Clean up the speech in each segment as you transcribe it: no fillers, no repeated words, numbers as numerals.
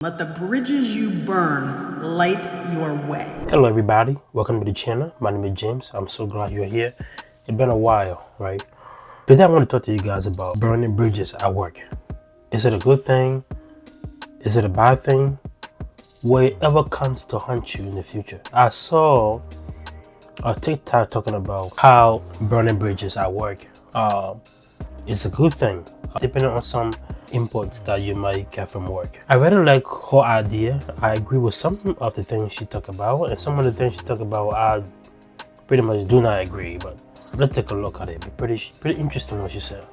Let the bridges you burn light your way. Hello everybody, welcome to the channel. My name is James. I'm so glad you're here. It's been a while, right? Today I want to talk to you guys about burning bridges at work. Is it a good thing? Is it a bad thing? Whatever comes to haunt you in the future. I saw a TikTok talking about how burning bridges at work is a good thing, depending on some inputs that you might get from work. I really like her idea. I agree with some of the things she talked about, and some of the things she talked about I pretty much do not agree, but let's take a look at it. Pretty interesting what she said,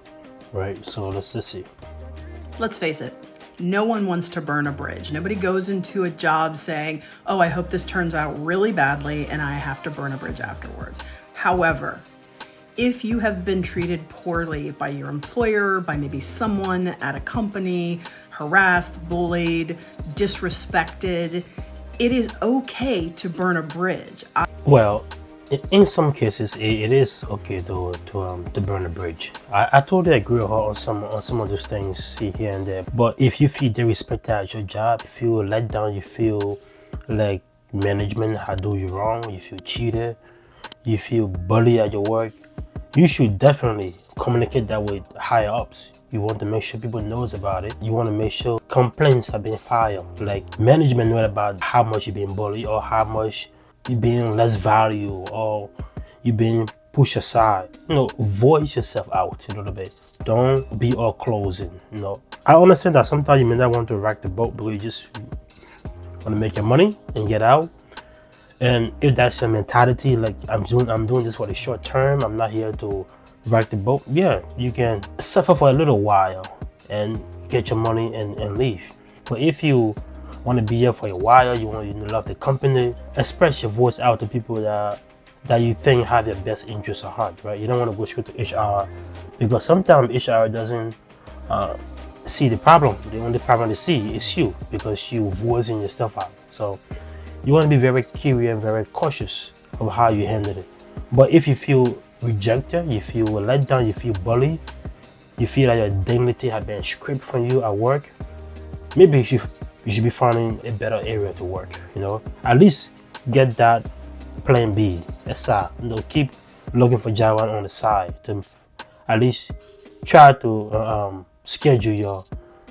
right? So let's just see. Let's face it, no one wants to burn a bridge. Nobody goes into a job saying, oh, I hope this turns out really badly and I have to burn a bridge afterwards. However, if you have been treated poorly by your employer, by maybe someone at a company, harassed, bullied, disrespected, it is okay to burn a bridge. Well, in some cases, it is okay to burn a bridge. I totally agree with her on some of those things, see here and there. But if you feel disrespected at your job, you feel let down, you feel like management had do you wrong, you feel cheated, you feel bullied at your work, you should definitely communicate that with higher ups. You want to make sure people knows about it. You want to make sure complaints have been filed. Like management know about how much you're being bullied or how much you're being less value or you're being pushed aside. Voice yourself out a little bit. Don't be all closing. I understand that sometimes you may not want to rock the boat, but you just want to make your money and get out. And if that's your mentality, like I'm doing this for the short term, I'm not here to rock the boat, yeah, you can suffer for a little while and get your money and leave. But if you want to be here for a while, you love the company, express your voice out to people that you think have your best interests at heart, right? You don't want to go straight to HR, because sometimes HR doesn't see the problem. The only problem they see is you, because you voicing your stuff out. So you want to be very curious and very cautious of how you handle it. But if you feel rejected, you feel let down, you feel bullied, you feel like your dignity has been stripped from you at work, maybe you should be finding a better area to work. At least get that plan B aside. Keep looking for job on the side to at least try to schedule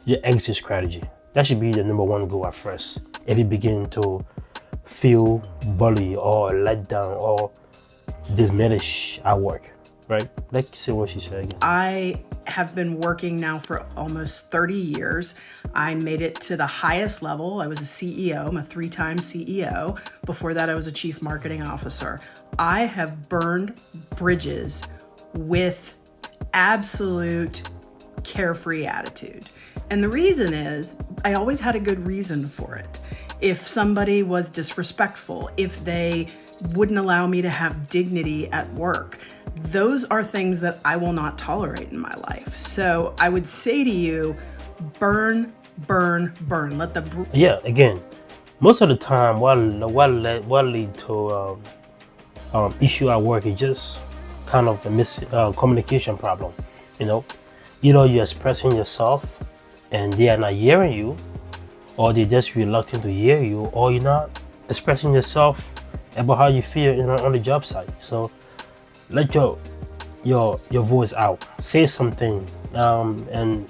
your exit strategy. That should be the number one goal at first. If you begin to feel bullied or let down or diminished at work, right? Let's see what she said again. I have been working now for almost 30 years. I made it to the highest level. I was a CEO. I'm a 3-time CEO. Before that, I was a chief marketing officer. I have burned bridges with absolute carefree attitude. And the reason is I always had a good reason for it. If somebody was disrespectful, if they wouldn't allow me to have dignity at work, those are things that I will not tolerate in my life. So I would say to you, burn, burn, burn. Again, most of the time, what lead to issue at work is just kind of a communication problem. Either you're expressing yourself and they are not hearing you, or they're just reluctant to hear you, or you're not expressing yourself about how you feel on the job site. So let your voice out. Say something and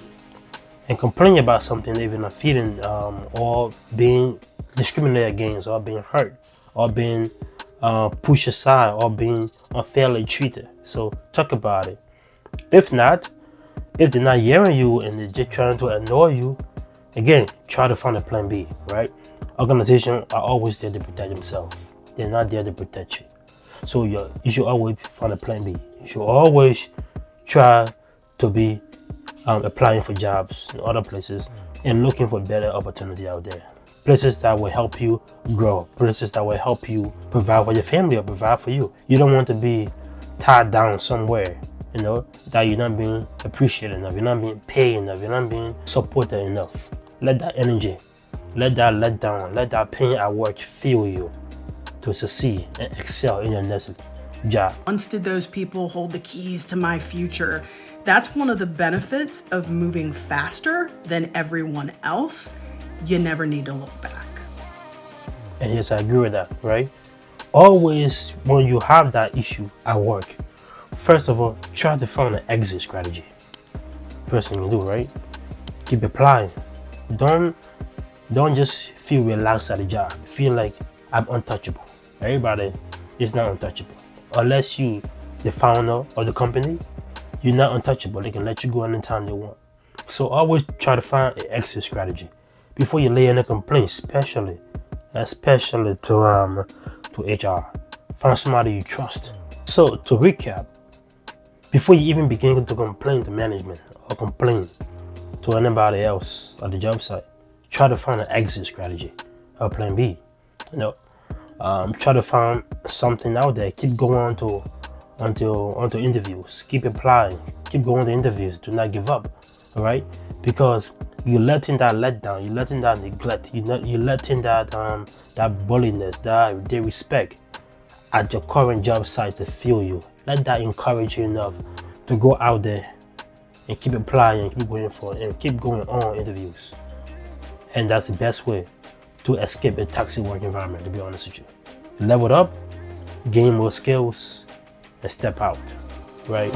complain about something that you're not feeling, or being discriminated against, or being hurt, or being pushed aside, or being unfairly treated. So talk about it. If they're not hearing you and they're just trying to ignore you, again, try to find a plan B, right? Organizations are always there to protect themselves. They're not there to protect you. So you should always find a plan B. You should always try to be applying for jobs in other places and looking for better opportunity out there. Places that will help you grow. Places that will help you provide for your family or provide for you. You don't want to be tied down somewhere, that you're not being appreciated enough, you're not being paid enough, you're not being supported enough. Let that energy, let that let down, let that pain at work fuel you to succeed and excel in your next job. Once did those people hold the keys to my future? That's one of the benefits of moving faster than everyone else you never need to look back. And yes, I agree with that, right? Always, when you have that issue at work, first of all, try to find an exit strategy. First thing you do, right? Keep applying. Don't just feel relaxed at the job. Feel like I'm untouchable. Everybody is not untouchable. Unless you, the founder of the company, you're not untouchable. They can let you go anytime they want. So always try to find an exit strategy before you lay in a complaint, especially to HR. Find somebody you trust. So to recap, before you even begin to complain to management or complain to anybody else at the job site, try to find an exit strategy or plan B. Try to find something out there. Keep going onto interviews. Keep applying. Keep going to interviews. Do not give up. All right, because you're letting that letdown, you're letting that neglect, you're letting that bulliness, that disrespect at your current job site to fuel you. Let that encourage you enough to go out there and keep applying, and keep going on interviews. And that's the best way to escape a toxic work environment, to be honest with you. Level up, gain more skills, and step out, right?